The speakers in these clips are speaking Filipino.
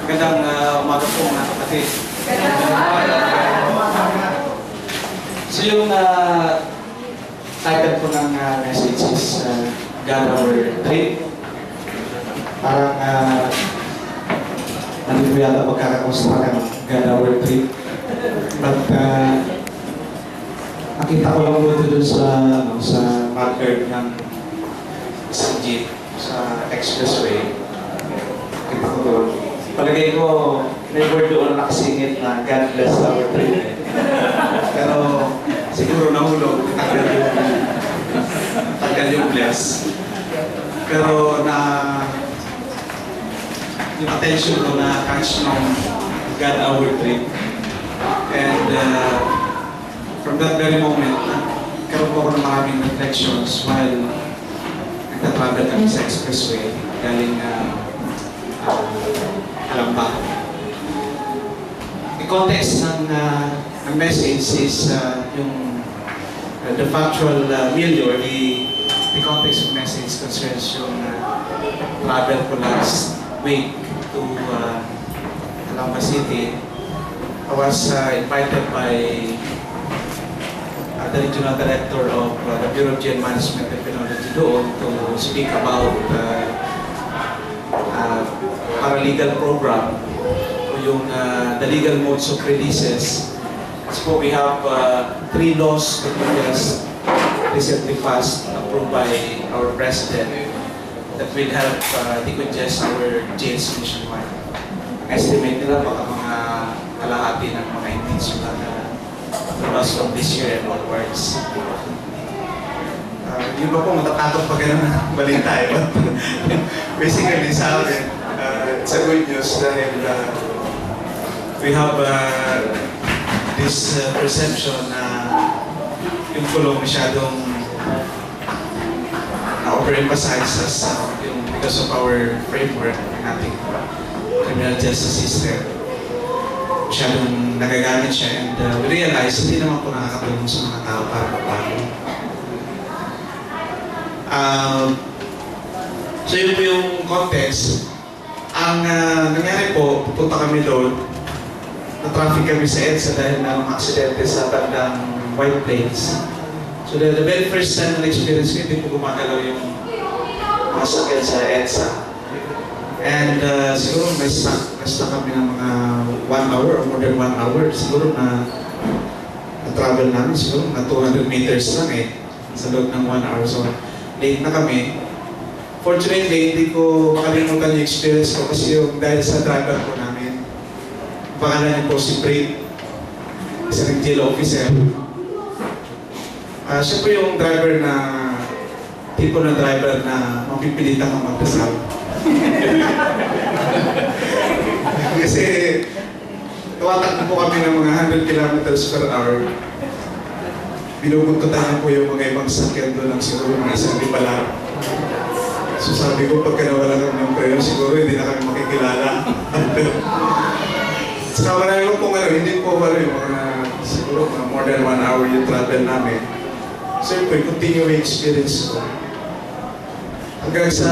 Magandang umaga po mga kapatid. So yung title po ng message is God Our Trip. Parang nandito yata magkakamusta ng God Our Trip. But nakita ko lang po doon sa marker ng isang jeep sa expressway. Nakita ko doon. Palagay ko, never doon nakasingit na God bless our trip. Pero siguro nahulog, tagal yung bless. Pero yung attention ko na catch ng God our trip. And from that very moment, karoon ko ng maraming reflections while nagtatravel kami sa expressway galing alam ba? The context ng message is yung the factual milieu, the context of message concerns yung travel ko last week to Alamba City. I was invited by the Regional Director of the Bureau of Gen Management and Technology doon to speak about paralegal program o yung the legal modes of releases. So we have 3 laws that we just recently passed, approved by our President, that will help decongest our jails nationwide. Estimate nila baka mga kalahati ng mga inmates na labas from this year and onwards. Yung ba po matatakot pag ganun balita eh. Basically sa akin, it's a good news dahil we have this perception na yung kulong masyadong na-overemphasize as because of our framework ng ating criminal justice system. Masyadong nagagamit siya and we realize hindi naman po nakakatulong sa mga tao para magbago. So yun po yung context. Ang nangyari po, pupunta kami doon, na-traffic kami sa EDSA dahil ng aksidente sa bandang White Plains. So the very first time na experience ko, hindi po gumagalaw yung mga sakyan sa EDSA. And siguro may stuck kami ng mga 1 hour or more than 1 hour. Siguro na-travel namin, siguro na 200 meters lang sa loob ng 1 hour. So late na kami. Fortunately, hindi ko makalimutan yung experience ko kasi yung dahil sa driver ko namin. Pangalan niya po si Brave, isang jail officer. Siya po yung driver na, tipo na driver na mapipilitan kang magdasal. Kasi tumatakbo po kami ng mga 100 kilometers per hour. Binubuntutan na po yung mga ibang sakyan doon ng siguro mga isang libalar. So sabi ko, pagka nawala kami ng prayer, siguro hindi na kami makikilala. Saka marami ko pong hindi po yung mga, siguro mga more than 1 hour yung travel namin. So yun po, continue yung experience ko. Hanggang sa,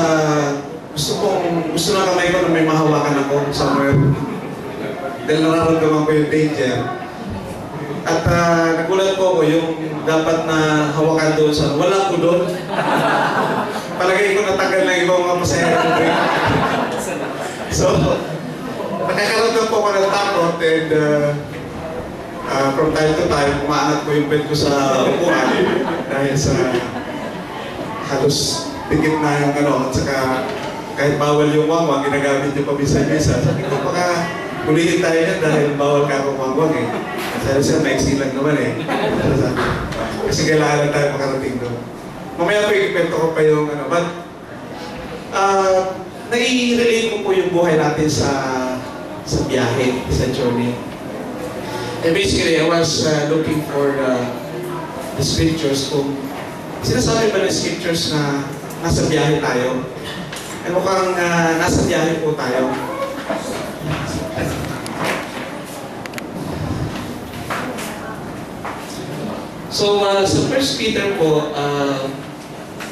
gusto na kamay ko na may mahawakan ako somewhere. Dahil nararamdaman ko yung danger. At nagulat po ako yung dapat na hawakan doon sa, wala ko doon. Palagay ko natagal ng ibang mga masaya ng break. So, nakakaroon po ako ng takot and from time to time, umaangat ko yung bed ko sa upuan dahil sa halos dikit na yung at saka kahit bawal yung wangwang, ginagamit yung pabisa-bisa. Sabi ko, baka hulihin tayo yan dahil bawal ka akong wangwang eh. Sabi siya, maiksi lang naman eh. Kasi kailangan tayo makarating doon. Mamaya po ikwento ko pa yung but nai-relate ko po yung buhay natin sa biyahe, sa journey. And basically, I was looking for the scriptures kung sinasabi ba ng scriptures na nasa biyahe tayo. And mukhang nasa biyahe po tayo. So, sa 1 Peter po,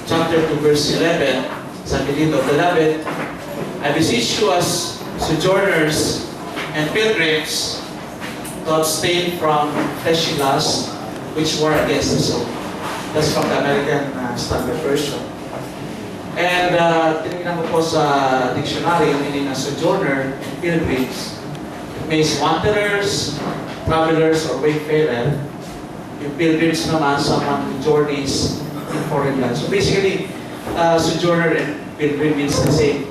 chapter 2, verse 11, sabi dito, Beloved, I beseech you as sojourners and pilgrims to abstain from fleshy lust which war against the soul. That's from the American Standard Version. And tinignan ko po sa dictionary yung meaning ng sojourner and pilgrims. It means wanderers, travelers, or wayfarer. Yung pilgrims naman, someone who journeys in foreign land. So basically, sojourner and pilgrim means the same.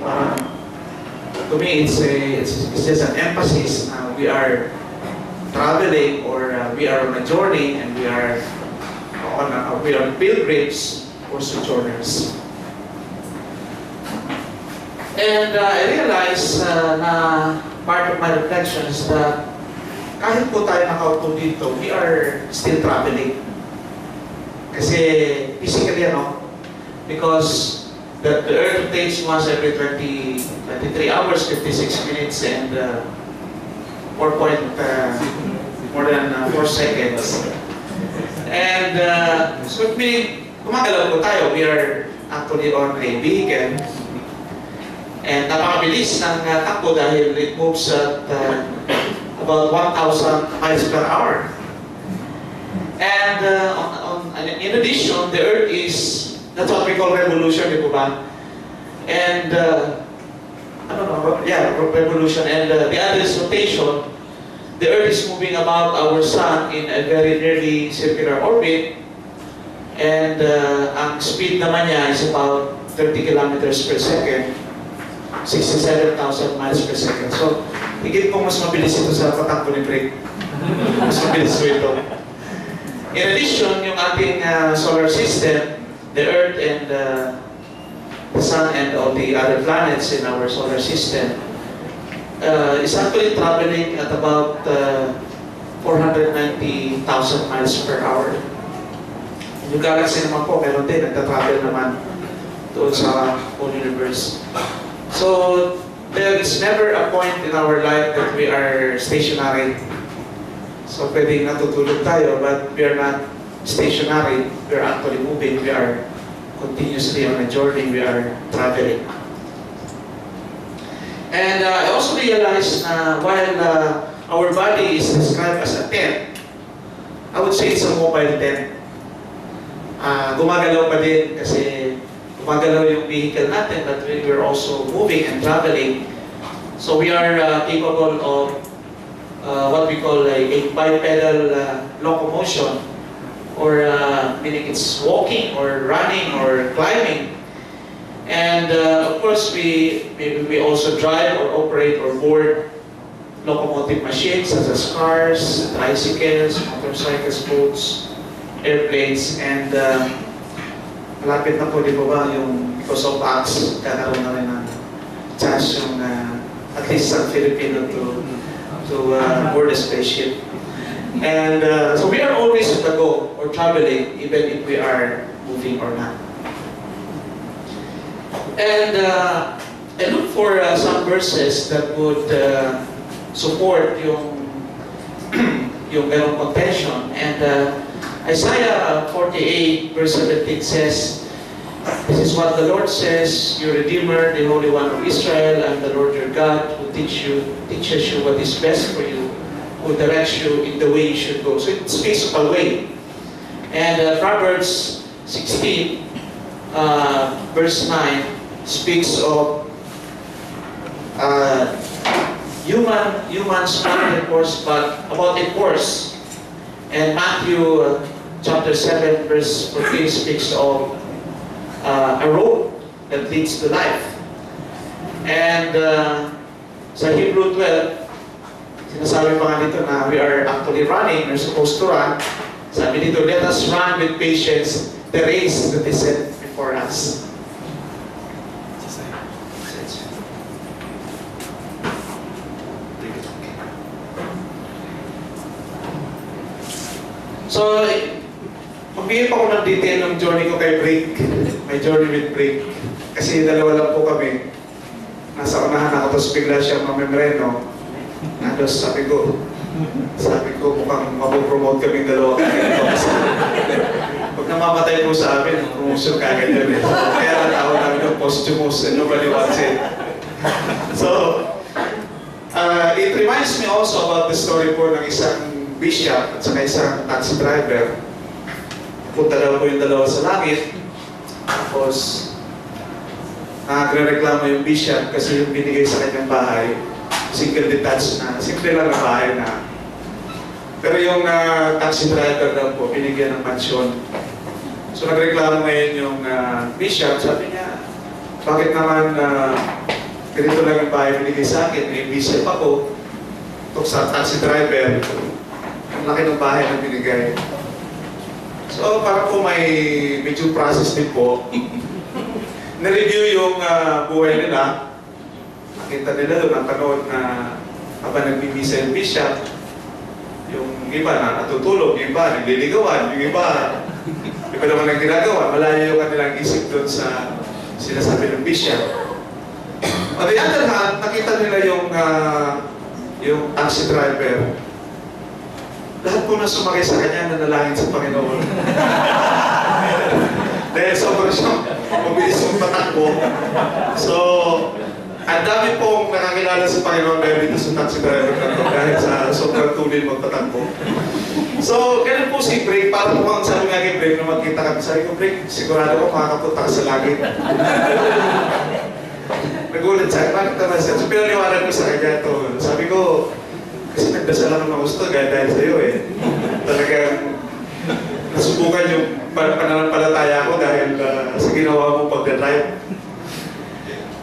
To me, it's just an emphasis. We are traveling, or we are on a journey, and we are pilgrims or sojourners. And I realized na part of my reflection is that kahit po tayo nakaupo dito, we are still traveling. Kasi physically, because the earth rotates once every 23 hours, 56 minutes, and more than 4 seconds. And so it means, gumagalaw po tayo. We are actually on a vehicle. And napakabilis ng takbo dahil it moves at about 1,000 miles per hour. And in addition, the Earth is, that's what we call revolution, di po ba? And, revolution. And the other is rotation. The Earth is moving about our Sun in a very nearly circular orbit. And ang speed naman niya is about 30 kilometers per second. 67,000 miles per second. So, higit po mas mabilis ito sa patakbo ni Drake. Mas mabilis po ito. In addition, yung ating solar system, the Earth and the Sun and all the other planets in our solar system, is actually traveling at about 490,000 miles per hour. Yung galaxy naman po, meron din, nagta-travel naman doon sa whole universe. So, there is never a point in our life that we are stationary. So, pwedeng natutulog tayo, but we are not stationary. We are actually moving. We are continuously on a journey. We are traveling. And I also realized while our body is described as a tent, I would say it's a mobile tent. Gumagalaw pa din kasi gumagalaw yung vehicle natin, but we're also moving and traveling. So we are capable of what we call a bipedal locomotion, or meaning it's walking or running or climbing. And of course, we also drive or operate or board locomotive machines such as cars, tricycles, motorcycles, boats, airplanes, and malapit na po, di ba yung because of acts, kakaroon na rin ng chance yung at least sa Filipino to board a spaceship. And so we are always on the go or traveling, even if we are moving or not. And I look for some verses that would support yung ganong contention. And Isaiah 48 verse 17 says, "This is what the Lord says, your Redeemer, the Holy One of Israel, and the Lord your God, who teaches you what is best for you, who directs you in the way you should go." So it speaks of a way. And Proverbs 16 verse 9 speaks of human's not a horse, but about a horse. And Matthew chapter 7 verse 14 speaks of a road that leads to life. And sa Hebrew 12, sinasabi pa nga dito na we are actually running, we're supposed to run. Sabi dito, let us run with patience the race that is set before us. So, magbigay pa ko ng detail ng journey ko kay Brick. My journey with Brick. Kasi dalawa lang po kami. Nasa unahan ako, tapos bigla siya mamemreno. Tapos sabi ko, mukhang mapopromote kaming dalawa kagad. Pag namamatay po sa amin, promotion kagad yun eh. Kaya natawag namin yung posthumous and nobody wants it. So, it reminds me also about the story po ng isang bishop at saka isang taxi driver. Punta daw po yung dalawa sa langit. Tapos, nagre-reklamo yung bishop kasi yung binigay sa kanyang bahay, single detached na, simple lang na bahay na. Pero yung taxi driver daw po, binigyan ng mansyon. So nagreklamo ngayon yung bishop, sabi niya, bakit naman ganito lang yung bahay binigay sa akin, may bishop ako, ito sa taxi driver, ang laki ng bahay na binigay. So para po may due process din po, na-review yung buhay nila, nakita nila doon ang kanoon na habang nagbibisa yung bishop, yung iba na natutulog, yung iba nagliligawan, yung iba naman ang ginagawa, malayo yung kanilang isip doon sa sinasabi ng bishop. On the other hand, nakita nila yung taxi driver. Lahat po na sumakay sa kanya, nanalangin sa Panginoon. Dahil sobrang siyang mabilis yung patakbo. So, ang dami pong nakakilala sa Panginoon dahil dito sa taxi driver na ito dahil sa sobrang tuloy magpatakbo. So, ganun po si Brick. Para po kung sabi nga kay Brick na magkita kami, sabi ko, Brick, sigurado ko makakapunta ka sa langit. Nagulat sa akin, bakit naman siya? So, pinaliwanag ko sa kanya ito. Sabi ko, kasi nagdasal lang ng gusto dahil sa'yo eh. Talagang nasubukan yung pananampalataya ko dahil sa ginawa mo pagdadrive.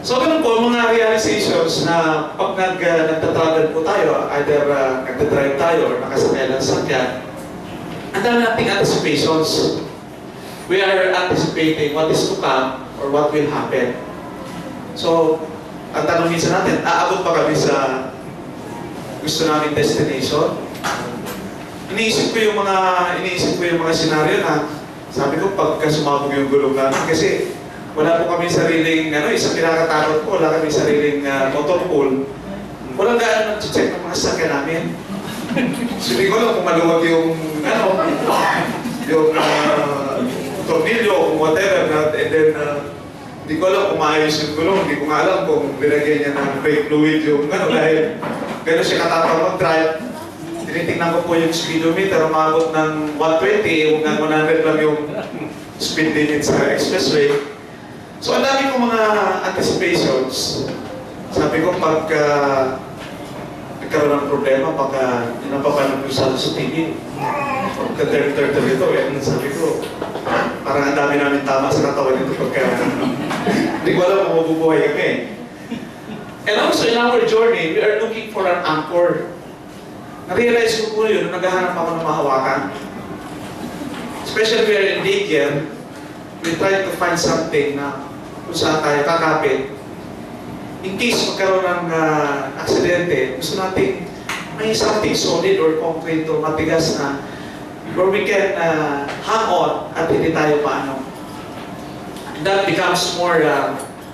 So, ganun po, mga realizations na pag nagtatravel po tayo, either nagdadrive tayo or nakasakay lang sa sakyan, ang dami nating anticipations. We are anticipating what is to come or what will happen. So, ang tanong minsan natin, aabot pa kami sa gusto namin destination? Iniisip ko yung mga senaryo na sabi ko pagka sumabog yung gulong namin kasi wala po kami sariling, isang pinakatakot po, wala kami sariling motor pool. Walang gaan nag-check ng mga sakyan namin. So, hindi ko lang kung maluwag yung, yung tornilyo o whatever, and then, hindi ko alam kung maayos yung gulong, hindi ko nga alam kung binagyan niya ng brake fluid yung, dahil gano'n siya katapang mag-drive. Tinitingnan ko po yung speedometer, umabot ng 120, hanggang 100 lang yung speed limit sa expressway. So, ang dami kong mga anticipations. Sabi ko, pagka nagkaroon ng problema, pagka napapanood ko sa TV, pagka-turtle ito, sabi ko, parang ang dami namin tama sa katawan nito pagka hindi ko alam kung mabubuhay kami. And also, in our journey, we are looking for an anchor. Na-realize ko po yun, nung naghahanap ako ng mahawakan. Especially we are in danger, we try to find something na kung saan tayo kakapit. In case magkaroon ng aksidente, gusto natin may something solid or concrete or matigas na where we can hang on at hindi tayo paano. That becomes more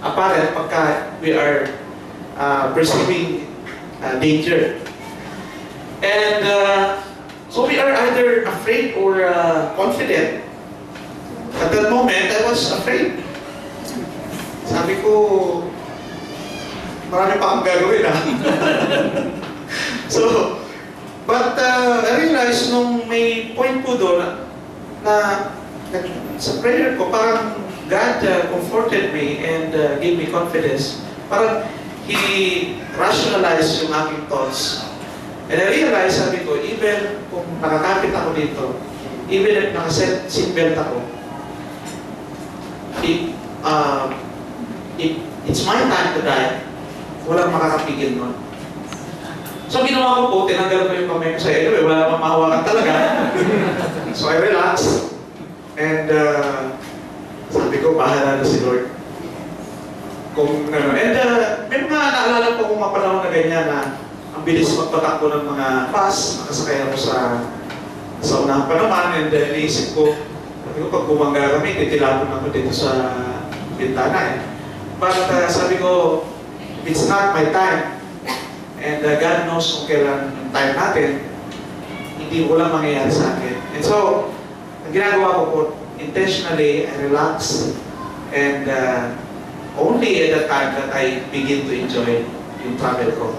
apparent pagka we are perceiving danger. And so we are either afraid or confident. At that moment, I was afraid. Sabi ko, marami pa akong gagawin So, but I realized nung may point po doon na sa prayer ko, parang God comforted me and gave me confidence. Parang He rationalized yung aking thoughts. And I realized, sabi ko, even kung nakakapit ako dito, even if nakaseatbelt ako, if it's my time to die, walang makakapigil nun. So ginawa ko po, tinanggal ko yung kamay ko sa anyway, wala namang mahawakan talaga. So I relaxed. And sabi ko, bahala na si Lord. And may mga naalala po kung mga panahon na ganyan na ang bilis magpatakbo ng mga bus, nakasakay ako sa unahan pa naman, and then naisip ko, sabi ko, pag bumangga kami, titilapon ako dito sa bintana But sabi ko, it's not my time. And God knows kung kailan yung time natin, hindi ko lang mangyayari sa akin. And so, ang ginagawa ko po, intentionally, I relax, and only at that time that I begin to enjoy yung travel ko.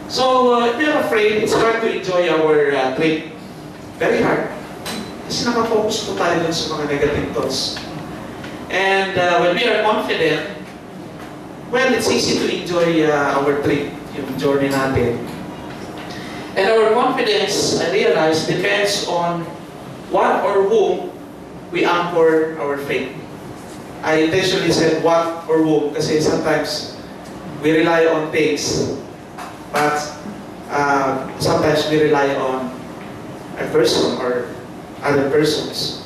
So, if you're afraid, it's hard to enjoy our trip. Very hard. Kasi nakafocus po tayo dun sa mga negative thoughts. And when we are confident, well, it's easy to enjoy our trip, yung journey natin. And our confidence, I realize, depends on what or whom we anchor our faith. I intentionally said what or whom kasi sometimes we rely on things, but sometimes we rely on a person or other persons.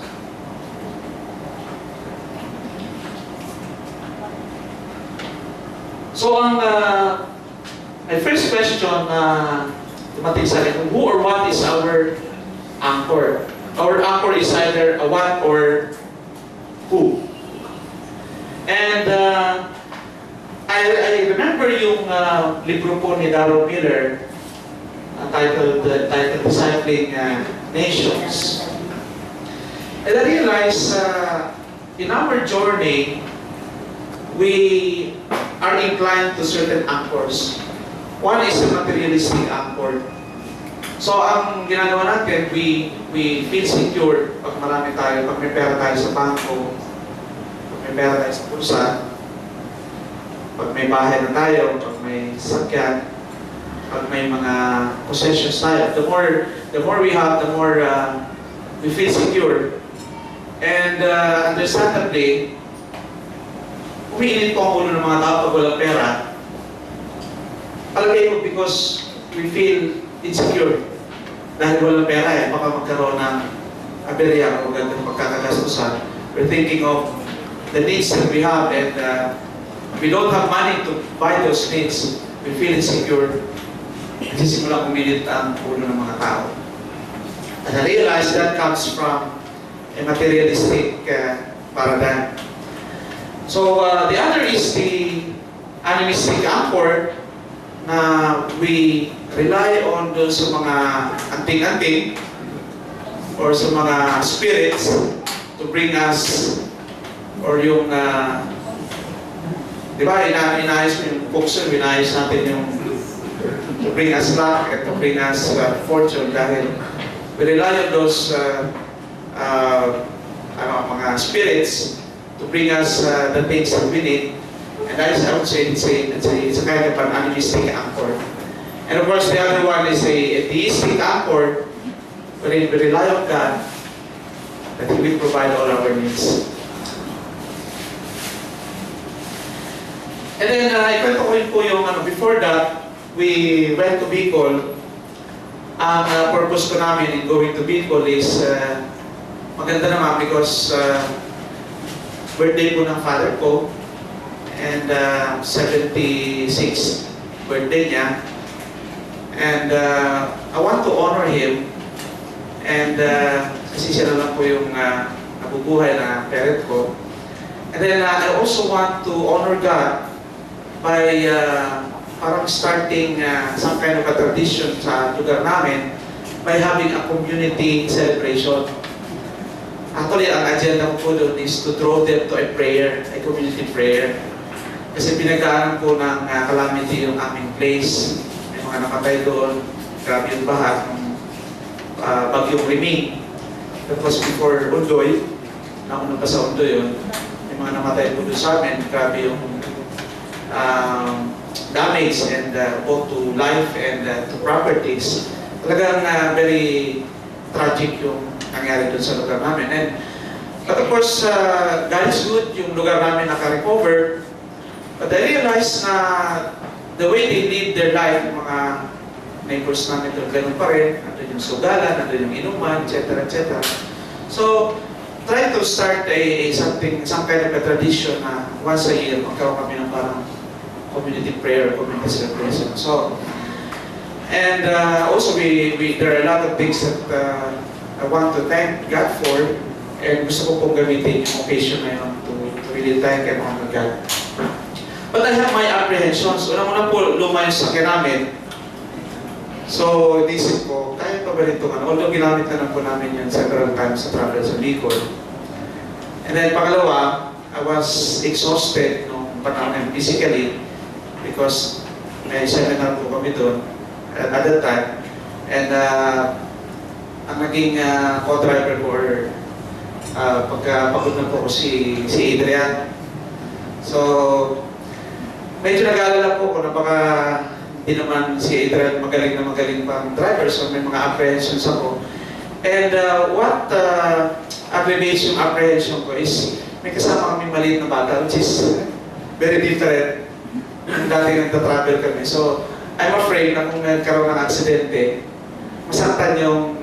So my first question dumating sa akin, who or what is our anchor? Our anchor is either a what or who. And I remember yung libro po ni Darrell Miller titled Discipling Nations. And I realized in our journey, we are inclined to certain anchors. One is the materialistic anchor. So, ang ginagawa natin, we feel secure pag marami tayo, pag may pera tayo sa bangko, pag may pera tayo sa pulsa, pag may bahay na tayo, pag may sakyan, pag may mga possessions tayo. The more we have, the more we feel secure. And understandably, umiinit po ang ulo ng mga tao pag walang pera. Palagay ko because we feel insecure. Dahil walang pera baka magkaroon ng aberya o gandang pagkakagastusan. We're thinking of the needs that we have, and we don't have money to buy those needs. We feel insecure. Nagsisimula uminit ang ulo ng mga tao. And I realize that comes from a materialistic paradigm. So the other is the animistic anchor na we rely on doon sa mga anting-anting or sa mga spirits to bring us, or yung di ba, inayos mo yung bukso, inayos natin yung to bring us luck and to bring us fortune, dahil we rely on those mga spirits to bring us the things that we need. And I would say it's a kind of an animistic anchor. And of course, the other one is a theistic anchor, wherein we rely on God that He will provide all our needs. And then, ikwento ko rin po yung before that, we went to Bicol. Ang purpose ko namin in going to Bicol is maganda naman because birthday po ng father ko, and 76th birthday niya, and I want to honor him, and kasi siya na lang po yung nabubuhay na parent ko. And then I also want to honor God by parang starting some kind of a tradition sa lugar namin by having a community celebration. Actually, ang agenda ko po doon is to draw them to a prayer, a community prayer. Kasi pinagdaanan po ng calamity yung aming place. May mga napatay doon. Grabe yung baha ng bagyong Remy. That was before Undoy. Nauna pa sa Undoy yun. May mga namatay po doon sa amin. Grabe yung damage and both to life and to properties. Talagang very tragic yung nangyari doon sa lugar namin. But of course, God is good. Yung lugar namin naka-recover. But I realized na the way they live their life, yung mga neighbors namin doon, ganun pa rin. Nandun yung sugalan, nandun yung inuman, etc. etc. So, try to start some kind of a tradition na once a year, magkaroon kami ng parang community prayer, community celebration. So, and also there are a lot of things that I want to thank God for, and gusto ko pong gamitin yung occasion na yun to really thank and honor God. But I have my apprehensions. Unang-una po, luma yung sakyan namin. So, isip ko, kaya pa ba rin itong although ginamit na lang po namin yun several times sa travel sa Bicol. And then, pangalawa, I was exhausted nung panahon physically because may seminar po kami doon. at that time. And ang naging co-driver ko or pagkapagod na po ko si Adrian. So, medyo nag-aalala po ko na baka hindi naman si Adrian magaling pang driver, so may mga apprehensions ako. And what aggravates yung apprehension ko is may kasama kami maliit na bata, which is very different yung dati nagta-travel kami. So, I'm afraid na kung nagkaroon ng aksidente, masaktan yung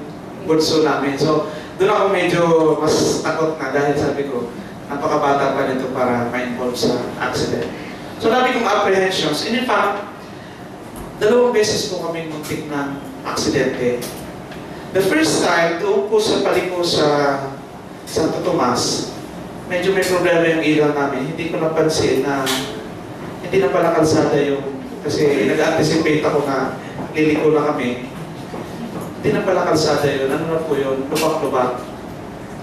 bunso namin. So, doon ako medyo mas takot na dahil sabi ko, napakabata pa nito para ma-involve sa accident. So, dami kong apprehensions. And in fact, 2 beses po kami muntik ng aksidente. The first time, doon po sa paliko sa Santo Tomas, medyo may problema yung ilaw namin. Hindi ko napansin na hindi na pala kalsada yung, kasi nag-anticipate ako na liliko na kami. Hindi na pala kalsada yun. Ano na po yun? Lubak-lubak.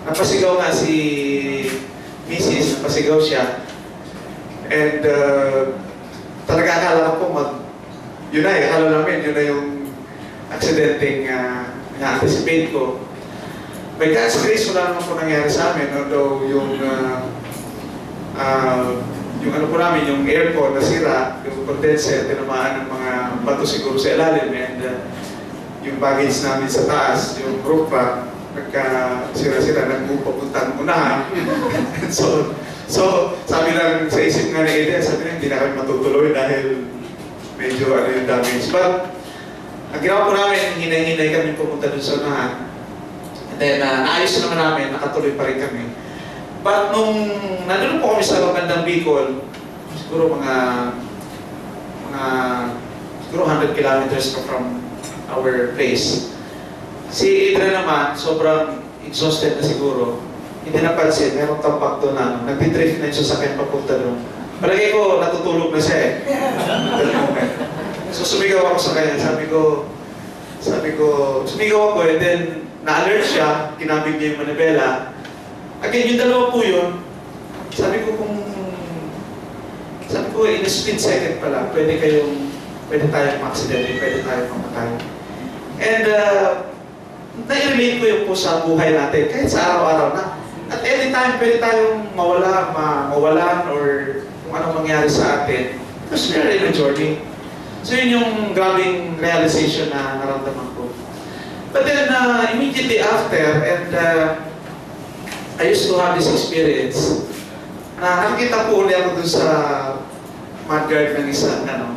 Napasigaw nga si Mrs. Napasigaw siya. And talaga akala ko yun na eh, akala namin, yun na yung aksidenteng na-anticipate ko. By God's grace, wala naman po nangyari sa amin. Although yung ano po namin, yung aircon nasira, yung condenser, tinamaan ng mga bato siguro sa ilalim, and yung baggage namin sa taas, yung roof rack, nagka-sira-sira, nagpupuntang unahan. So, sabi lang sa isip nga ni Eden, sabi lang, hindi na kami matutuloy dahil medyo yung damage. But, ang ginawa po namin, hinay-hinay kami pumunta dun sa unahan. And then, naayos naman namin, nakatuloy pa rin kami. But nung nandun po kami sa magandang Bicol, siguro mga 100 kilometers from our place. Si Adrian naman, sobrang exhausted na siguro. Hindi napansin, merong tampak doon na nagtitrift na yung sasakyan papunta doon. Palagay ko, natutulog na siya eh. So sumigaw ako sa kanya, sabi ko, sumigaw ako and then na-alert siya, kinabig niya yung manibela. Again, yung 2 po yun, sabi ko in a split second pala, pwede tayong ma-accident, pwede tayong mamatay. And na-relate ko yung po sa buhay natin, kahit sa araw-araw na, at any time pwede tayong mawalan or kung anong mangyari sa atin, because we are in a journey. So yun yung grabing realization na naramdaman ko. But then, immediately after, and I used to have this experience na nakikita po ulit ako dun sa mudguard ng isang na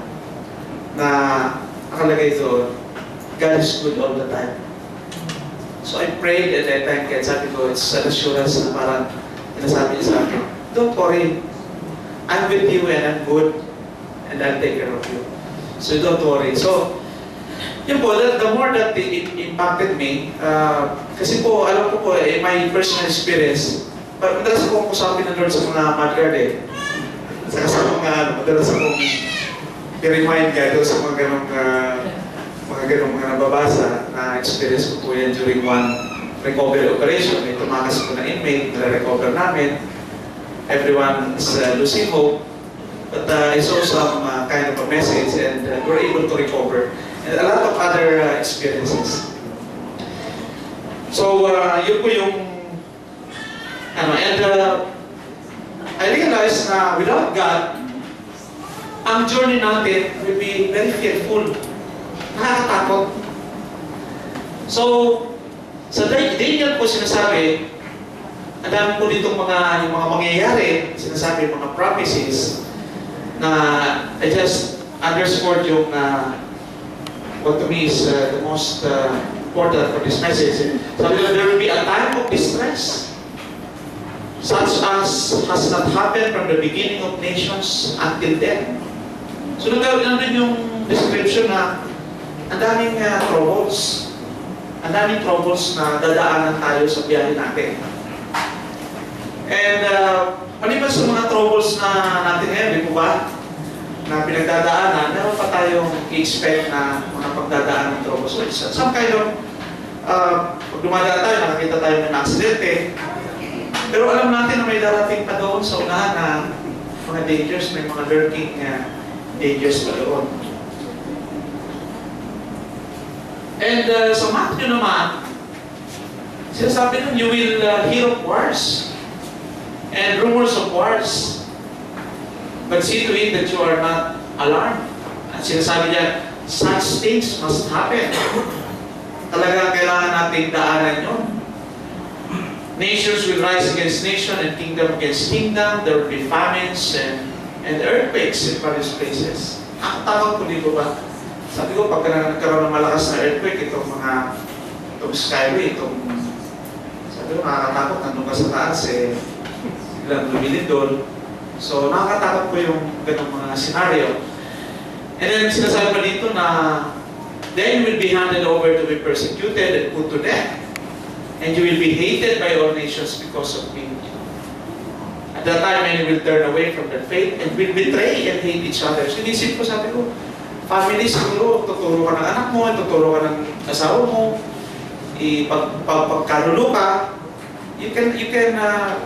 nakalagay doon, God is good all the time. So I prayed and I thanked God. Sabi ko, it's an assurance na parang sinasabi niya sa akin, don't worry, I'm with you and I'm good and I'll take care of you. So don't worry. So, yun po, the more that it impacted me, kasi po, alam ko po, my personal experience, madalas akong kusapin ng Lord sa mga mudguard eh. Sa mga madalas akong i-remind ka doon sa mga ganong nababasa na experience ko po yan during one recovery operation. May tumakas po na inmate, na-recover namin. Everyone is losing hope. But I saw some kind of a message and we're able to recover. And a lot of other experiences. So, yun po yung and I realized na without God, ang journey natin will be very fearful. Nakakatakot. So, sa Daniel po sinasabi, ang dami po ditong yung mga mangyayari, sinasabi mga prophecies, na I just underscored yung what to me is the most important for this message. Sabi nila, there will be a time of distress, such as has not happened from the beginning of nations until then. So nandun yung description na ang daming troubles. Ang daming troubles na dadaanan tayo sa biyahe natin. And maliban sa mga troubles na natin ngayon, di po ba? Na pinagdadaanan, meron pa tayong i-expect na mga pagdadaan ng troubles. So, some kind of, pag dumadaan tayo, nakakita tayo ng aksidente, pero alam natin na may darating pa doon sa unahan na mga dangers, may mga lurking dangers pa doon. And sa Matthew naman, sinasabi nun, you will hear of wars and rumors of wars. But see to it that you are not alarmed. At sinasabi niya, such things must happen. Talagang kailangan nating daanan yun. Nations will rise against nation and kingdom against kingdom. There will be famines and earthquakes in various places. Ang tawag ko dito ba? Sabi ko, pag nagkaroon ng malakas na earthquake, itong skyway, sabi ko, nakakatakot, nandun ka sa taas, biglang lumilindol. So, nakakatakot po yung ganong mga scenario. And then, sinasabi pa dito na, then you will be handed over to be persecuted and put to death. And you will be hated by all nations because of me. At that time, many will turn away from their faith and will betray and hate each other. So, inisip ko, sabi ko, family siguro, tuturo ka ng anak mo, tuturo ka ng asawa mo, pagkalulo ka, you can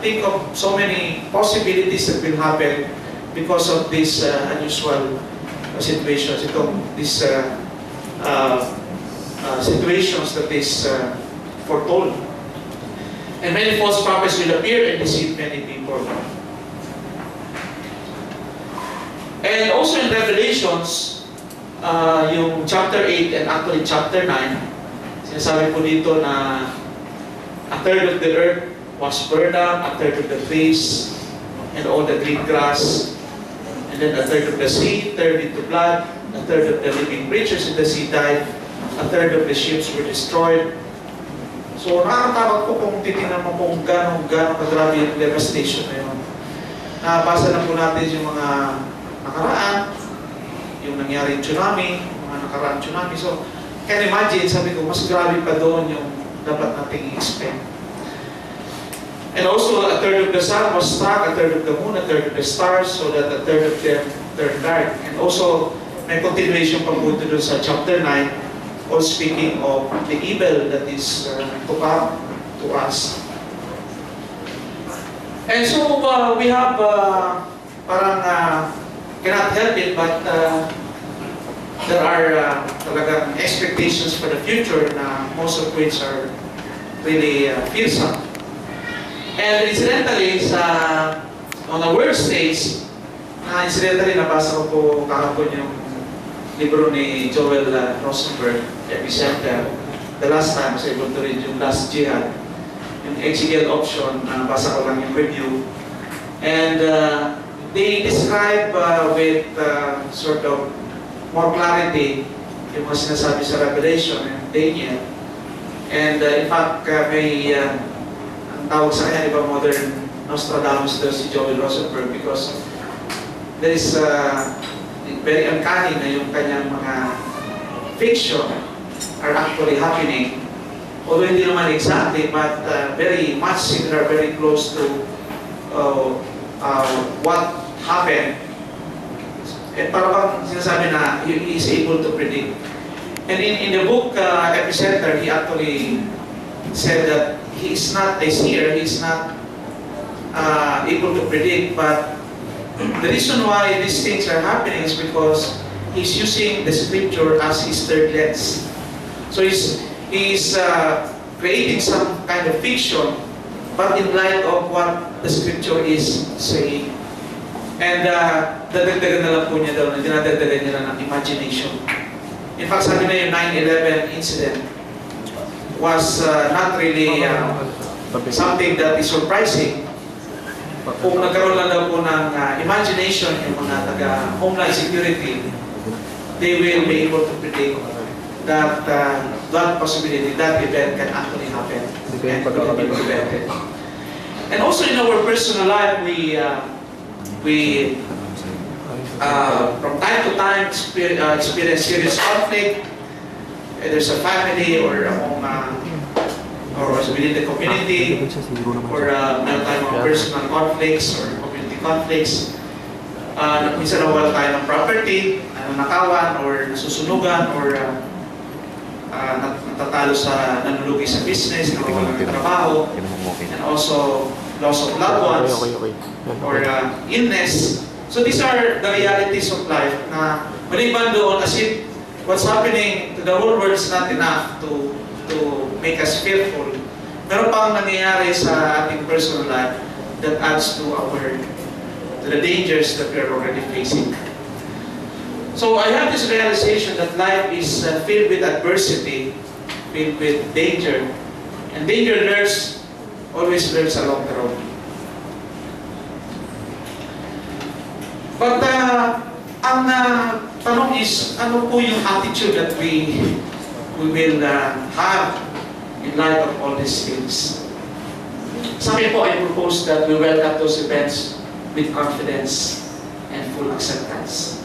think of so many possibilities that will happen because of these unusual situations. These situations that is foretold. And many false prophets will appear and deceive many people. And also in Revelations, yung chapter 8 and actually chapter 9, sinasabi po dito na a third of the earth was burned up, a third of the face, and all the green grass, and then a third of the sea turned into blood, a third of the living creatures in the sea died, a third of the ships were destroyed. So nakakatakot po kung titingnan mo kung gano'ng kagrabe yung devastation na yun. Nabasa na po natin yung mga nakaraan, yung nangyaring tsunami, mga nakaraang tsunami. So, can imagine, sabi ko, mas grabe pa doon yung dapat nating i-expect. And also, a third of the sun was struck, a third of the moon, a third of the stars, so that a third of them turned dark. And also, may continuation pa po ito doon sa chapter 9, all speaking of the evil that is to come to us. And so, we have cannot help it, but there are talagang expectations for the future na most of which are really fearsome. And incidentally, on the world stage, incidentally, nabasa ko po kahapon yung libro ni Joel Rosenberg, Epicenter. The last time I was able to read yung Last Jihad, yung HGL option, nabasa ko lang yung review. And they describe with sort of more clarity yung mga sinasabi sa Revelation and Daniel. And in fact, may ang tawag sa kanya, di ba, modern Nostradamus daw si Joel Rosenberg, because there is very uncanny na yung kanyang mga fiction are actually happening. Although hindi naman exactly, but very much similar, very close to what happened. At parang sinasabi na he is able to predict. And in the book Epicenter, he actually said that he is not a seer, he is not able to predict, but the reason why these things are happening is because he's using the scripture as his third lens. So he's creating some kind of fiction, but in light of what the scripture is saying. And dadagdagan na lang po niya daw, dinadagdagan niya lang ng imagination. In fact, sabi na yung 9/11 incident was not really something that is surprising. Kung nagkaroon lang daw po ng imagination yung mga taga-homeland security, they will be able to predict that that possibility, that event can actually happen and could be prevented. And also in our personal life, we from time to time experience serious conflict, either sa family or among or within the community, or meron tayong mga personal conflicts or community conflicts. Minsan nawala tayo ng property, nanakawan or nasusunugan or natatalo sa nanulugi sa business, nawawalan ng trabaho, and also loss of loved ones or illness. So these are the realities of life na maliban doon as if what's happening to the whole world is not enough to make us fearful. Meron pang nangyayari sa ating personal life that adds to the dangers that we are already facing. So I have this realization that life is filled with adversity, filled with danger, and danger always lurks along the road. But ang tanong is, ano po yung attitude that we will have in light of all these things? Sa akin po, I propose that we welcome those events with confidence and full acceptance.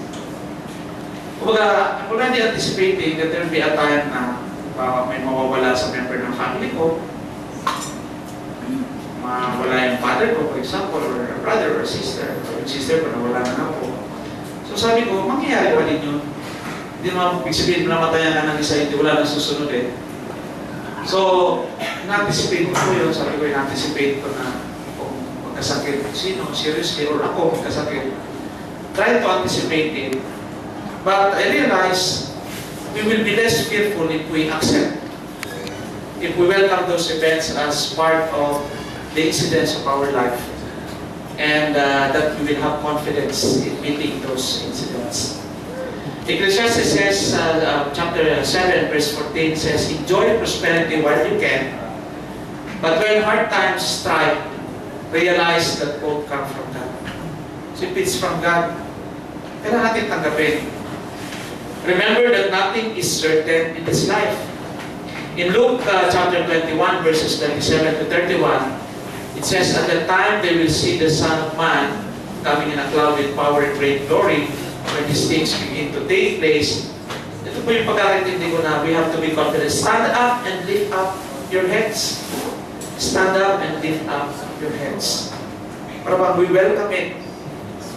Kumbaga, I'm already anticipating that there will be a time na may mawawala sa member ng family ko, mawala yung father ko, for example, or a brother or sister, or yung sister ko, nawala na ako. So sabi ko, mangyayari pa din yun. Hindi naman, big sabihin, namatayan na ng isa, hindi wala nang susunod eh. So, na-anticipate ko po yun. Sabi ko, na-anticipate ko na kung magkasakit sino, seriously, or ako magkasakit. Try to anticipate it. But I realize we will be less fearful if we accept, if we welcome those events as part of the incidents of our life, and that we will have confidence in meeting those incidents. Ecclesiastes says, chapter 7, verse 14 says, enjoy prosperity while you can, but when hard times strike, realize that both come from God. So if it's from God, kailangan natin tanggapin. Remember that nothing is certain in this life. In Luke chapter 21, verses 27 to 31, it says, at the time they will see the Son of Man coming in a cloud with power and great glory. When these things begin to take place, ito po yung pagkakaintindi ko na we have to be confident. Stand up and lift up your heads. Stand up and lift up your heads. Para bang we welcome it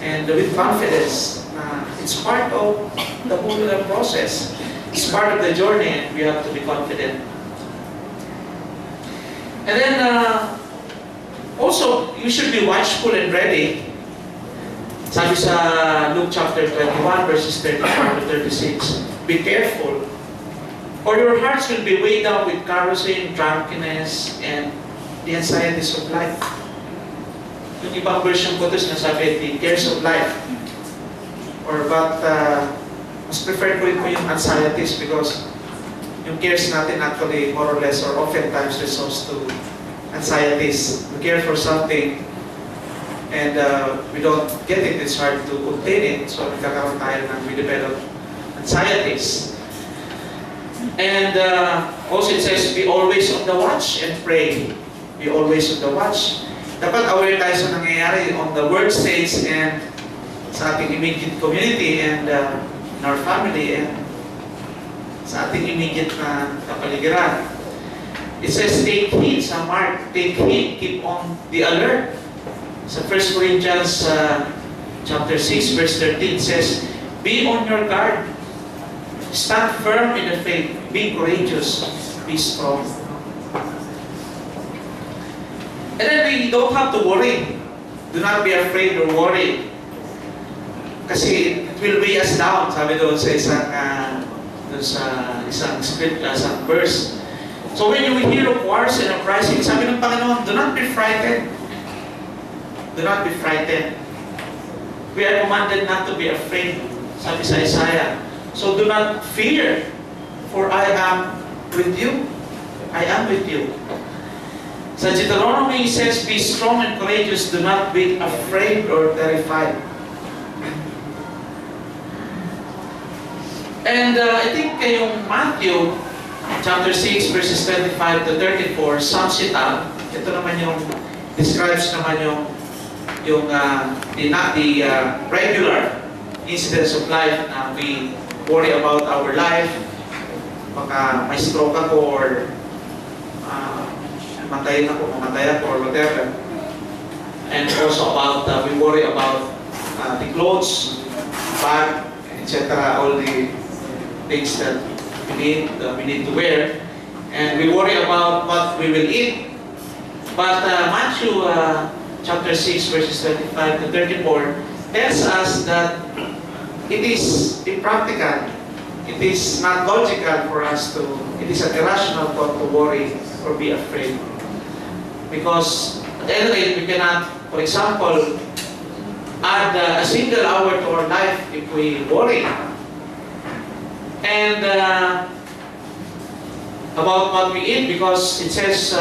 and with confidence na it's part of the whole process. It's part of the journey and we have to be confident. And then also, you should be watchful and ready. Sabi sa Luke chapter 21, verses 35 to 36, be careful, or your hearts will be weighed down with carousing, drunkenness, and the anxieties of life. Yung ibang version ko ito, sinasabi, the cares of life. But mas prefer ko rin po yung anxieties because yung cares natin actually more or less or oftentimes results to anxieties. We care for something and we don't get it, it's hard to obtain it. So nagkakaroon tayo ng we develop anxieties. And also it says, be always on the watch and pray. Be always on the watch. Dapat aware tayo sa nangyayari on the world stage and sa ating immediate community and in our family and sa ating immediate na kapaligiran. It says, take heed sa Mark, take heed, keep on the alert. Sa 1 Corinthians chapter 6, verse 13 says, be on your guard, stand firm in the faith, be courageous, be strong. And then we don't have to worry. Do not be afraid or worry. Kasi it will weigh us down, sabi doon sa isang script, isang verse. So when you hear of wars and uprising, sabi ng Panginoon, do not be frightened. Do not be frightened. We are commanded not to be afraid, sabi sa Isaiah. So do not fear, for I am with you. I am with you. Sa Deuteronomy, it says, be strong and courageous, do not be afraid or terrified. And I think yung Matthew chapter 6 verses 25 to 34 sums it up. Ito naman yung describes naman yung regular incidents of life na we worry about our life. Baka may stroke ako or mamatay ako or whatever. And also about we worry about the clothes, bag, etc. All the things that we need to wear, and we worry about what we will eat. But Matthew chapter 6 verses 25 to 34 tells us that it is impractical, it is not logical for us to, it is an irrational thought to worry or be afraid. Because at the end of it, we cannot, for example, add a single hour to our life if we worry. And about what we eat, because it says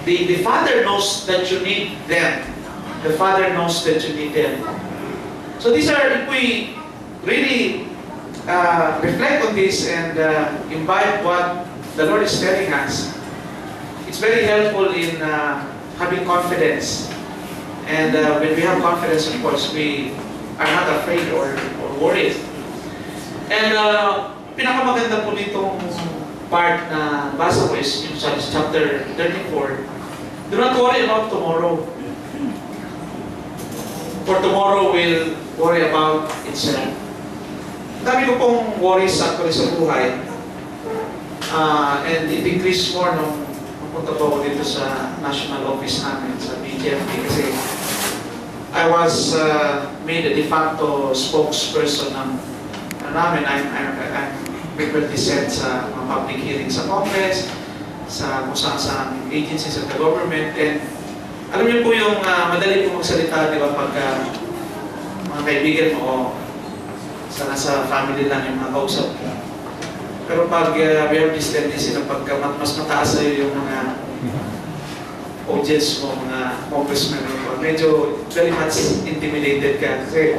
the Father knows that you need them. The Father knows that you need them. So these are, if we really reflect on this and imbibe what the Lord is telling us, it's very helpful in having confidence. And when we have confidence, of course, we are not afraid or worried. And pinakamaganda po nitong part na basa ko is yung sa chapter 34. Do not worry about tomorrow. For tomorrow will worry about itself. Dami ko pong worries actually sa buhay. And it increased more nung pupunta po ako dito sa national office namin sa BGFP kasi I was made a de facto spokesperson ng namin. I'm frequently sent sa mga public hearings sa Congress, sa kung saan agencies of the government. And alam niyo po yung madali po magsalita, di ba, pagka mga kaibigan mo o sa nasa family lang yung mga kausap ko. Pero pag we have this tendency na pagka mas mataas sa'yo yung mga audience mo, mga congressmen, medyo very much intimidated ka. Kasi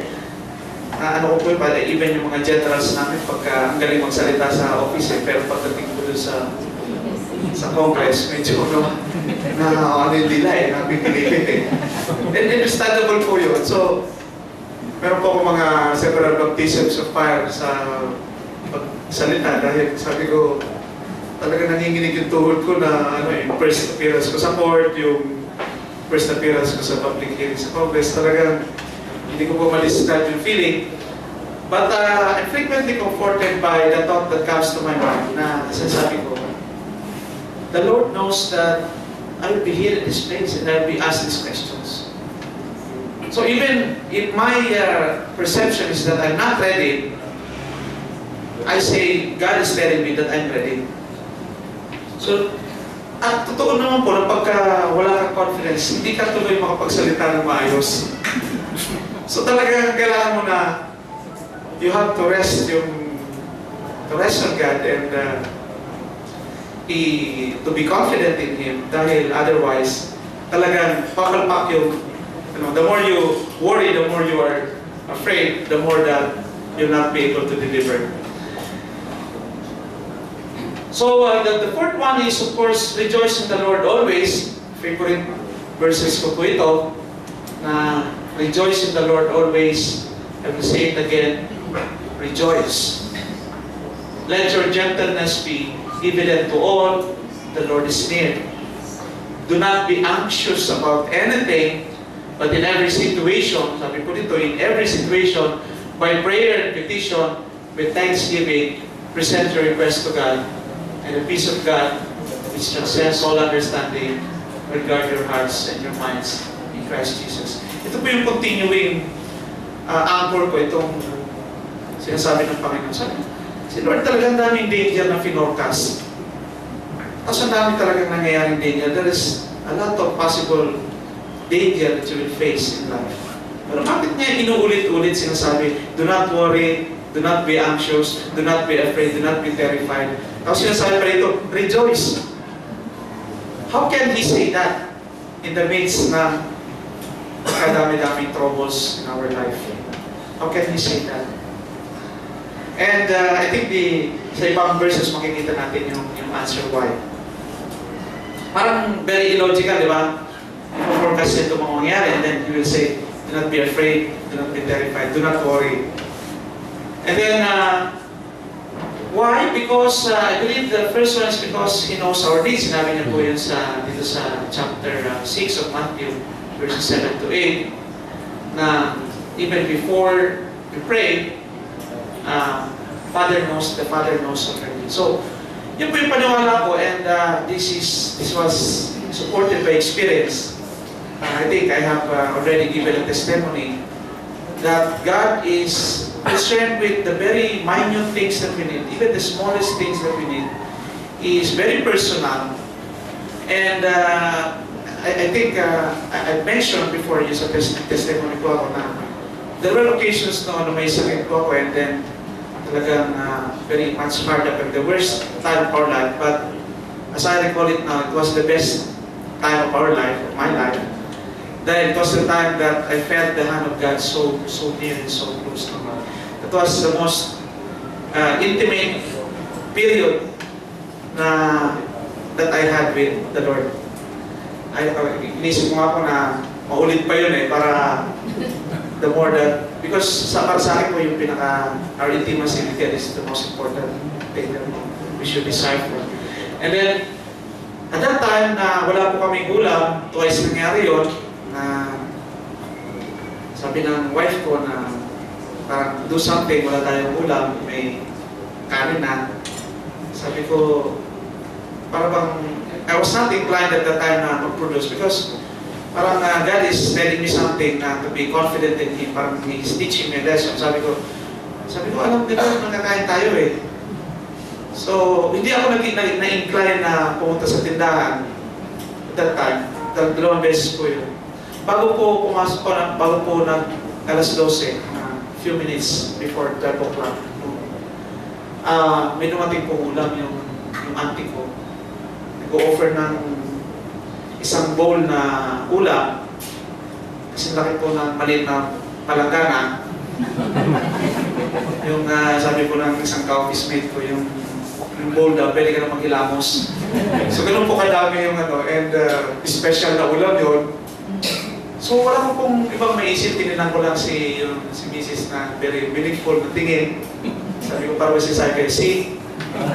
ano ko po yung even yung mga generals namin pagka ang galing magsalita sa office pero pagdating ko doon sa Congress, medyo ano yung nila napipilipit And understandable po yun. So, meron po ako mga several baptisms of fire sa pagsalita dahil sabi ko, talaga nanginginig yung tuhod ko na yung first appearance ko sa court, yung first appearance ko sa public hearing sa Congress, talagang hindi ko po malistat yung feeling. But I'm frequently comforted by the thought that comes to my mind na sinasabi ko, the Lord knows that I will be here in this place and I will be asked these questions. So even if my perception is that I'm not ready, I say, God is telling me that I'm ready. So, at totoo naman po na pagka wala kang confidence, hindi ka tuloy makapagsalita ng maayos. So talaga kailangan mo na you have to rest on God and to be confident in Him dahil otherwise talagang papalpak yung the more you worry, the more you are afraid, the more that you'll not be able to deliver. So the fourth one is of course rejoice in the Lord always. Favorite verses ko po ito na rejoice in the Lord always. I will say it again, rejoice. Let your gentleness be evident to all, the Lord is near. Do not be anxious about anything, but in every situation, sabi ko dito, in every situation, by prayer and petition, with thanksgiving, present your request to God, and the peace of God, which transcends all understanding, will guard your hearts and your minds in Christ Jesus. Ito po yung continuing anchor ko, itong sinasabi ng Panginoon. Sabi, si Lord talagang daming danger na finorcast. Tapos ang dami talagang nangyayaring danger. There is a lot of possible danger that you will face in life. Pero bakit niya inuulit-ulit sinasabi, do not worry, do not be anxious, do not be afraid, do not be terrified. Tapos sinasabi pa rito, rejoice. How can He say that in the midst na kadami-daming troubles in our life? How can He say that? And I think sa ibang verses makikita natin yung answer why. Parang very illogical, di ba? I-forecast ito mga mangyari and then He will say, do not be afraid, do not be terrified, do not worry. And then, why? Because I believe the first one is because He knows our needs. Sinabi niya po yun dito sa chapter 6 of Matthew, verses 7 to 8, na even before we pray, the Father knows our needs. So, yun po yung paniwala ko, and this was supported by experience. I think I have already given a testimony that God is concerned with the very minute things that we need, even the smallest things that we need. He is very personal. And I think I mentioned before you sa testimony ko ako na there were occasions na may sakit ko ako and then talagang very much hard up at the worst time of our life. But as I recall it now, it was the best time of our life, of my life. Then it was the time that I felt the hand of God so near and so close to me. It was the most intimate period that I had with the Lord. Inisip mo ako na maulit pa yun para the more that, because para sa akin po yung our intimacy with God is the most important thing that we should decide for. And then, at that time na wala po kaming ulam, twice nangyari yun, na sabi ng wife ko na parang do something, wala tayong ulam, may kanin na. Sabi ko, parang I was not inclined at that time na mag-produce because parang God is telling me something na to be confident in Him. Parang He's teaching me a lesson. Sabi ko, alam nila, nagkakain tayo eh. So, hindi ako na-incline na pumunta sa tindahan at that time. Dalawang beses po yun. Bago po pumasok ko, bago po alas 12, few minutes before 12 o'clock, may dumating po ulam yung auntie ko. Nag-offer ng isang bowl na ulam kasi laki po ng maliit na palanggana. Yung sabi ko ng isang ka-office mate ko, yung bowl daw, pwede ka na maghilamos. So ganun po kadami yung and special na ulam yun. So wala ko pong ibang maisip, tinilang ko lang si Mrs. na very meaningful na tingin. Sabi ko parang si Sabi, see,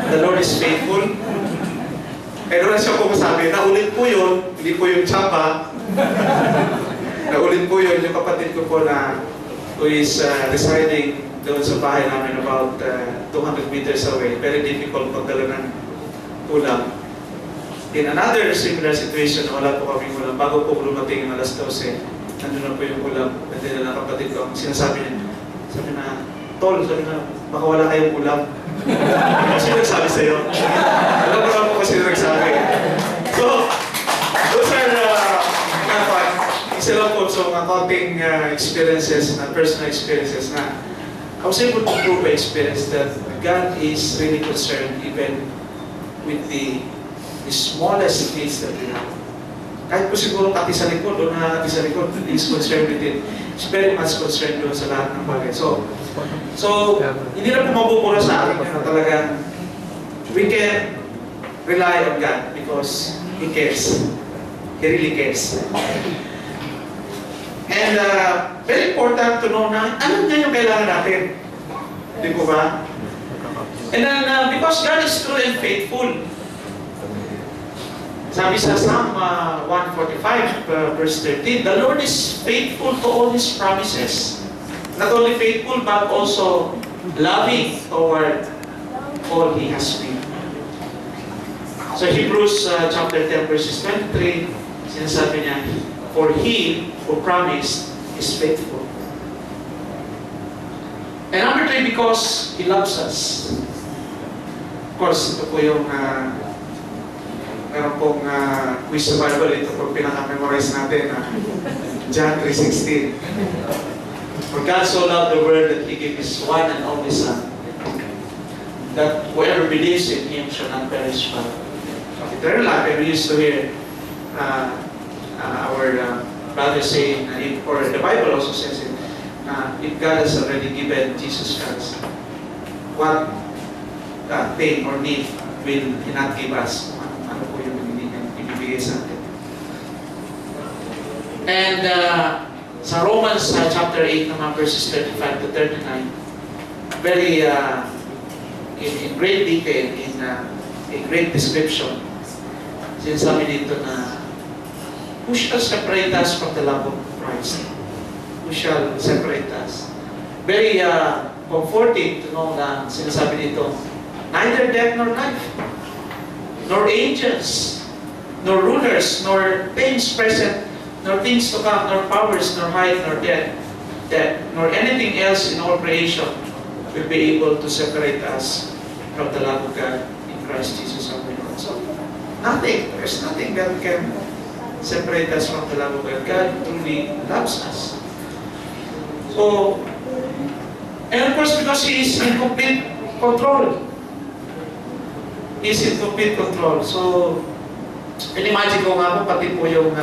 the Lord is faithful. Pero na siya po sabi, naulit po yun, hindi po yung tsamba. Naulit po yun, yung kapatid ko po na who is residing doon sa bahay namin about 200 meters away. Very difficult pagdala ng ulam. In another similar situation, wala po kaming ulam. Bago po lumating ng alas 12, nandun na po yung ulam. Nandun na kapatid ko, ang sinasabi niya, sabi na, Tol, sabi na, baka wala kayong ulam. Sino nagsabi sa'yo? Alam ko lang po kasi nagsabi. So, those are isa lang po so mga konting experiences, personal experiences na I was able to prove by experience that God is really concerned even with the smallest needs that we have. Kahit po siguro kati sa likod, doon na kati sa likod, He is concerned with it. He's very much concerned doon sa lahat ng bagay. So hindi na po mabubura sa akin na talagang we can rely on God because He cares. He really cares. And very important to know na ano nga yung kailangan natin. Di po ba? And then because God is true and faithful. Sabi sa Psalm 145 verse 13, the Lord is faithful to all His promises. Not only faithful but also loving toward all He has been. So Hebrews chapter 10 verses 23, sinasabi niya, for He who promised is faithful. And number 3, because He loves us. Of course, ito po yung meron pong quiz sa Bible. Ito po pinaka-memorize natin. John 3:16. For God so loved the world that He gave His one and only Son, that whoever believes in Him shall not perish but eternal life. And we used to hear our brother saying, or the Bible also says it, if God has already given Jesus Christ, what thing or need will He not give us? Ano po yung ibibigay sa atin? And sa Romans chapter 8 naman verses 35 to 39, very in great detail, in a great description, sinasabi dito na who shall separate us from the love of Christ? Who shall separate us? Very comforting to know na sinasabi dito, neither death nor life, nor angels, nor rulers, nor things present, nor things to come, nor powers, nor height, nor depth, nor anything else in all creation will be able to separate us from the love of God in Christ Jesus our Lord. So, there's nothing that can separate us from the love of God. God truly loves us. So, and of course, because He is in complete control. He is in complete control. So, imagine ko nga po, pati po yung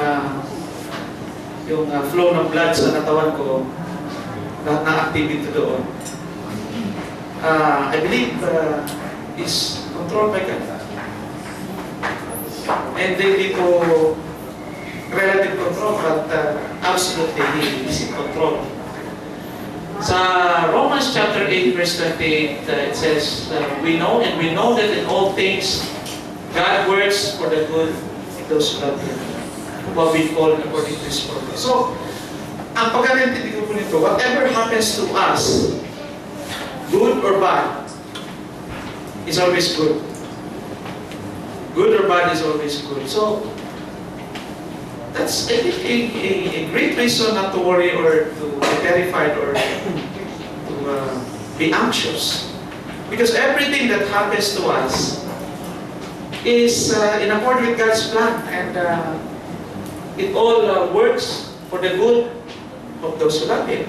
flow ng blood sa katawan ko, lahat ng activity doon. I believe is controlled by God. And hindi po relative control, but absolutely He is in control. Sa Romans chapter 8 verse 28, it says, we know that in all things God works for the good of those who love Him, what we call according to His purpose. So, ang pagkakaintindi ko po nito, whatever happens to us, good or bad, is always good. Good or bad is always good. So, that's I think a great reason not to worry or to be terrified or to be anxious. Because everything that happens to us is in accord with God's plan, and it all works for the good of those who love Him.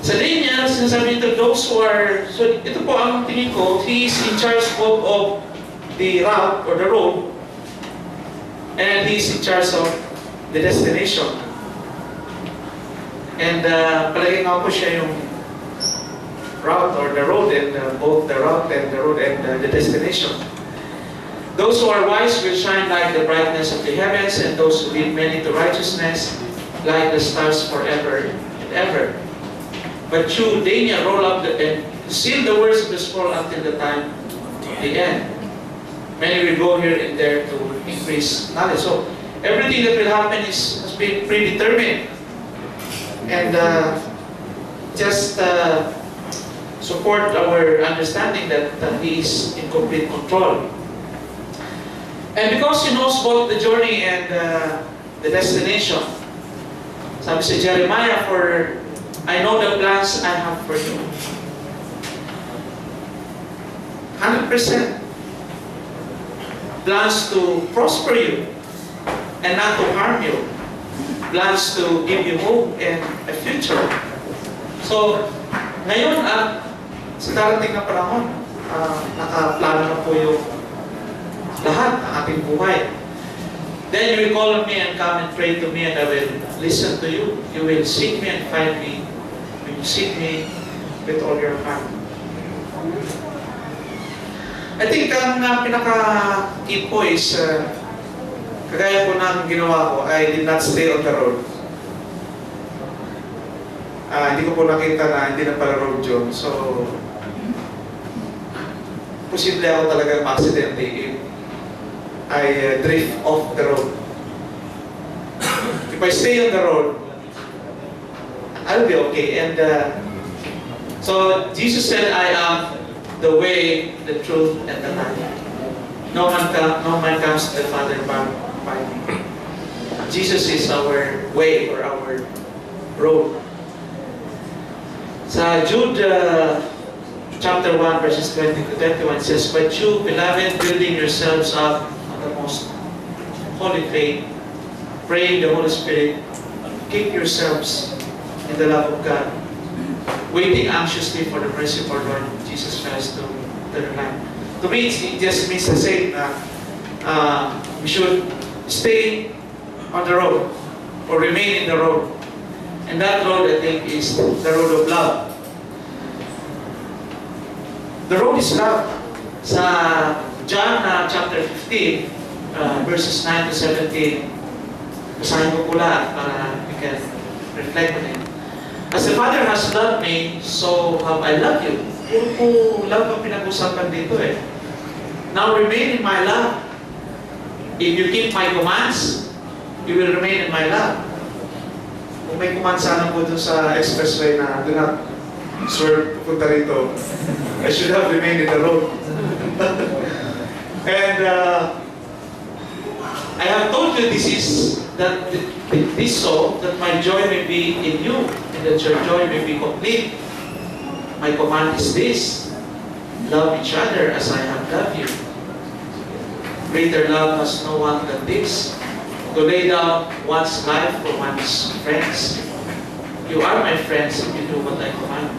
Sa linya, sinasabi ito, those who are, so ito po ang tingin ko, He is in charge of the route or the road, and He is in charge of the destination. And palagi nga po siya yung route or the road, and both the route and the destination. Those who are wise will shine like the brightness of the heavens, and those who lead many to righteousness like the stars forever and ever. But you, Daniel, roll up and seal the words of the scroll until the time of the end. Many will go here and there to increase knowledge. So everything that will happen has been predetermined, and just support our understanding that He is in complete control. And because He knows both the journey and the destination, sabi sa Jeremiah, for I know the plans I have for you. 100%. Plans to prosper you and not to harm you. Plans to give you hope and a future. So, ngayon sa darating na panahon, nakaplano na po yung lahat ng ating buhay. Then you will call on me and come and pray to me, and I will listen to you. You will seek me and find me. You will seek me with all your heart. I think ang pinaka-key po is, kagaya po ng ginawa ko, I did not stay on the road. Hindi ko po nakita na hindi na pala road yun. So, posible ako talaga ma-accidente if I drift off the road. If I stay on the road, I'll be okay. And so Jesus said, I am the way, the truth, and the life. No man comes to the Father but by me. Jesus is our way or our road. Sa Jude chapter 1 verses 20 to 21 says, but you, beloved, building yourselves up on the most holy faith, praying the Holy Spirit, keep yourselves in the love of God, waiting anxiously for the mercy of our Lord Jesus Christ to turn life. To me, it just means the same na we should stay on the road or remain in the road. And that road, I think, is the road of love. The road is love. Sa John chapter 15, verses 9 to 17, basahin ko pula para we can reflect on it. As the Father has loved me, so have I loved you. Puro love ang pinag-usapan dito eh. Now remain in my love. If you keep my commands, you will remain in my love. Kung may command sana po dun sa expressway na do not swerve pupunta rito, I should have remained in the road. And I have told you this so that my joy may be in you, and that your joy may be complete. My command is this: love each other as I have loved you. Greater love has no one than this, to lay down one's life for one's friends. You are my friends if you do what I command.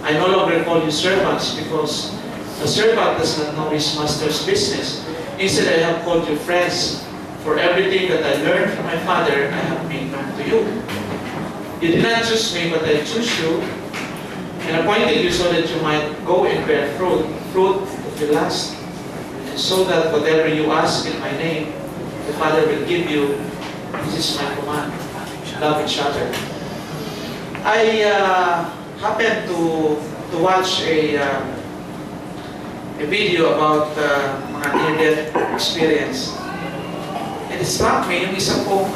I no longer call you servants, because the servant does not know his master's business. Instead, I have called you friends, for everything that I learned from my Father, I have made known to you. You did not choose me, but I choose you, and appointed you so that you might go and bear fruit that will last, and so that whatever you ask in my name, the Father will give you. This is my command: love each other. I happened to watch a video about mga near-death experience. And it struck me, yung isang pong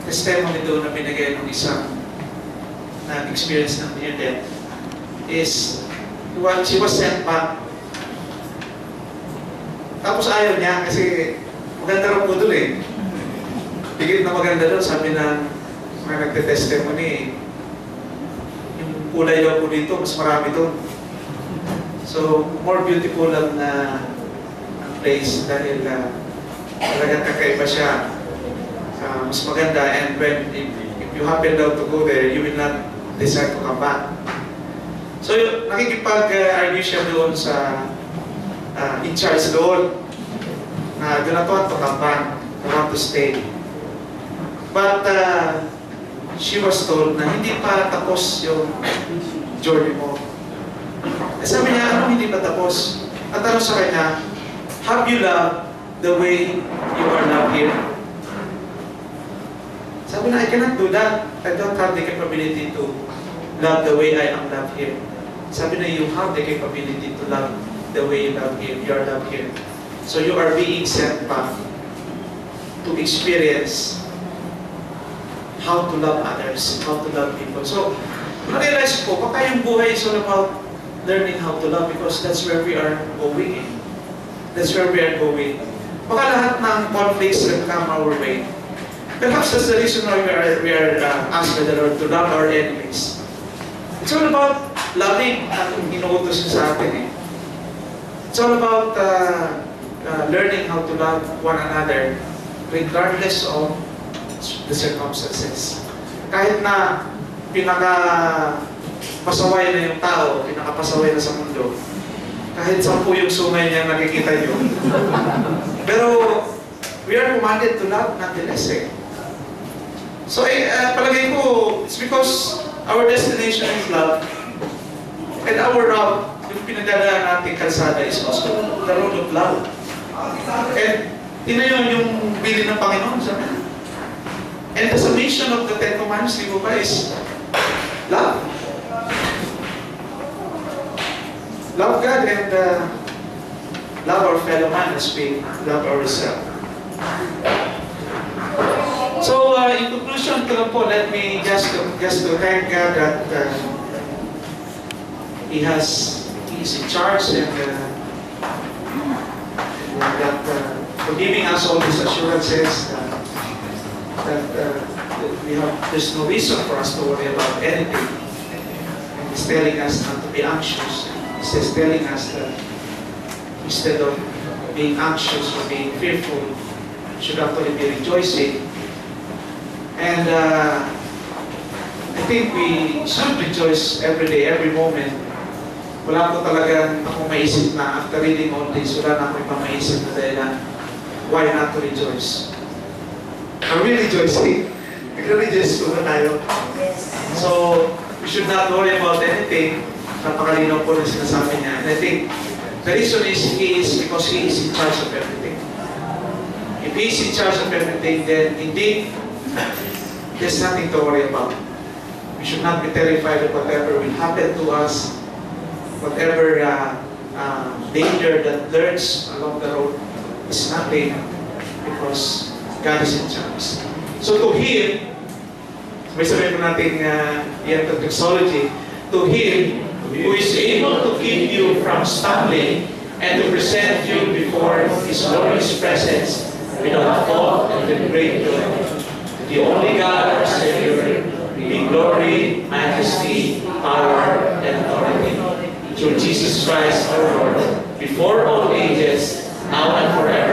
testimony doon na binigay ng isang experience ng near-death is she was sent back. Tapos ayaw niya kasi maganda raw po doon eh. Higit na maganda doon, sabi ng mga nagte-testimony, yung kulay daw po dito, mas marami doon. So, more beautiful ang place dahil talagang kakaiba siya. Mas maganda, and if you happen daw to go there, you will not decide to come back. So, nakikipag-argue siya doon sa in charge doon na do not want to come back, I want to stay. But she was told na hindi pa tapos yung journey mo. Sabi niya, ano hindi pa tapos? At tanong sa kanya, have you loved the way you are loved here? Sabi na, I cannot do that. I don't have the capability to love the way I am loved here. Sabi na, you have the capability to love the way you love here. You are loved here. So you are being sent back to experience how to love others, how to love people. So, na-realize ko, baka yung buhay is all about learning how to love, because that's where we are going. That's where we are going. Baka lahat ng conflicts that come our way. Perhaps that's the reason why we are asked by the Lord to love our enemies. It's all about loving ang inuutos niya sa atin eh. It's all about learning how to love one another regardless of the circumstances. Kahit na pinaka-pasaway na yung tao, pinaka-pasaway na sa mundo, kahit 10 yung sungay niya nakikita nyo. Pero we are commanded to love nonetheless eh. So palagay ko, it's because our destination is love. And our route, yung pinagdadaan natin kalsada, is also the road of love. And tinayon yung bilin ng Panginoon sa amin. And the summation of the Ten Commandments, di ba ba, is love. Love God and love our fellow man as we love ourselves. So, in conclusion, let me just to thank God that He is in charge and that for giving us all these assurances that there's no reason for us to worry about anything. And He's telling us not to be anxious. He's telling us that instead of being anxious or being fearful, we should actually be rejoicing. And I think we should rejoice every day, every moment. Wala ko talagang akong maisip na after reading all this, wala na akong ibang maisip na dahilan why not to rejoice. Are we rejoicing? Nagre-rejoice ko na tayo. So, we should not worry about anything. Napakalinaw po na sinasabi niya. And I think the reason is because He is in charge of everything. If He is in charge of everything, then indeed, there's nothing to worry about. We should not be terrified of whatever will happen to us, whatever danger that lurks along the road is nothing, because God is in charge. So to Him, may sabihin po natin yan the Christology, to Him who is able to keep you from stumbling and to present you before His glorious presence without fault and with great joy. The only God, our Savior, be glory, majesty, power, and through Jesus Christ our Lord, before all ages, now and forever.